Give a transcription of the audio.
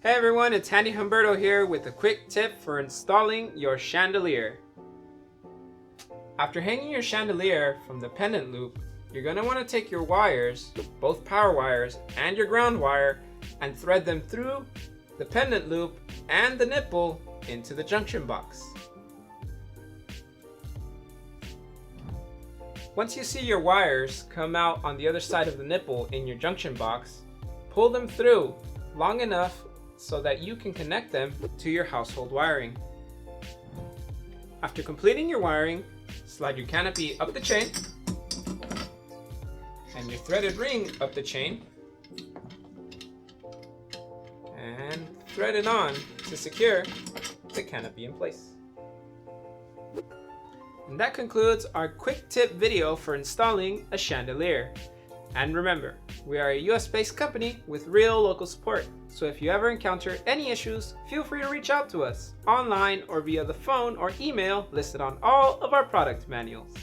Hey everyone, it's Handy Humberto here with a quick tip for installing your chandelier. After hanging your chandelier from the pendant loop, you're going to want to take your wires, both power wires and your ground wire, and thread them through the pendant loop and the nipple into the junction box. Once you see your wires come out on the other side of the nipple in your junction box, pull them through long enough so that you can connect them to your household wiring. After completing your wiring, slide your canopy up the chain and your threaded ring up the chain and thread it on to secure the canopy in place. And that concludes our quick tip video for installing a chandelier. And remember, we are a US-based company with real local support. So if you ever encounter any issues, feel free to reach out to us online or via the phone or email listed on all of our product manuals.